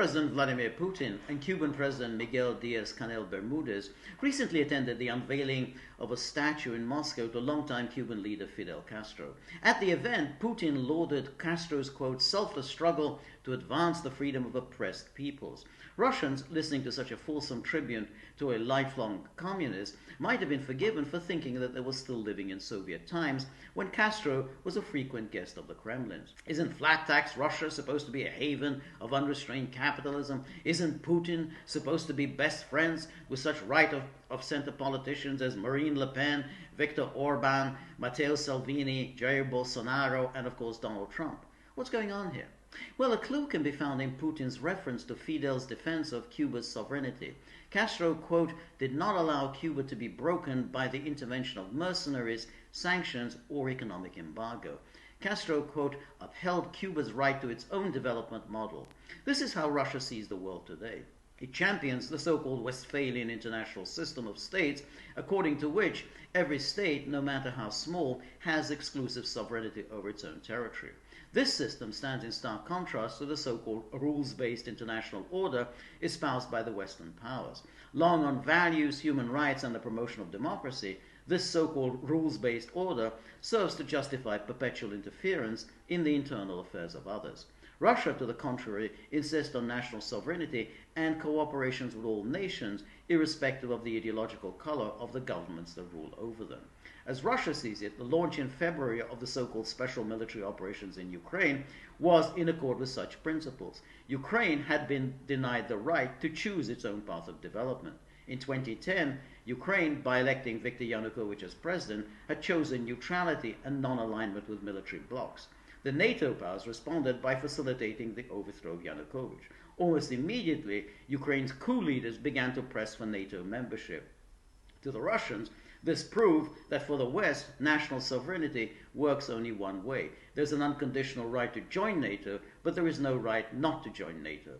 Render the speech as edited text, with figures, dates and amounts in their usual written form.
President Vladimir Putin and Cuban President Miguel Diaz-Canel Bermudez recently attended the unveiling of a statue in Moscow to longtime Cuban leader Fidel Castro. At the event, Putin lauded Castro's, quote, selfless struggle to advance the freedom of oppressed peoples. Russians, listening to such a fulsome tribute to a lifelong communist, might have been forgiven for thinking that they were still living in Soviet times when Castro was a frequent guest of the Kremlin. Isn't flat tax Russia supposed to be a haven of unrestrained capitalism? Isn't Putin supposed to be best friends with such right-of-center politicians as Marine Le Pen, Viktor Orban, Matteo Salvini, Jair Bolsonaro, and of course Donald Trump? What's going on here? Well, a clue can be found in Putin's reference to Fidel's defense of Cuba's sovereignty. Castro, quote, did not allow Cuba to be broken by the intervention of mercenaries, sanctions, or economic embargo. Castro, quote, upheld Cuba's right to its own development model. This is how Russia sees the world today. It champions the so-called Westphalian international system of states, according to which every state, no matter how small, has exclusive sovereignty over its own territory. This system stands in stark contrast to the so-called rules-based international order espoused by the Western powers. Long on values, human rights, and the promotion of democracy, this so-called rules-based order serves to justify perpetual interference in the internal affairs of others. Russia, to the contrary, insists on national sovereignty and cooperation with all nations, irrespective of the ideological color of the governments that rule over them. As Russia sees it, the launch in February of the so-called special military operations in Ukraine was in accord with such principles. Ukraine had been denied the right to choose its own path of development. In 2010, Ukraine, by electing Viktor Yanukovych as president, had chosen neutrality and non-alignment with military blocs. The NATO powers responded by facilitating the overthrow of Yanukovych. Almost immediately, Ukraine's coup leaders began to press for NATO membership. To the Russians, this proved that for the West, national sovereignty works only one way. There's an unconditional right to join NATO, but there is no right not to join NATO.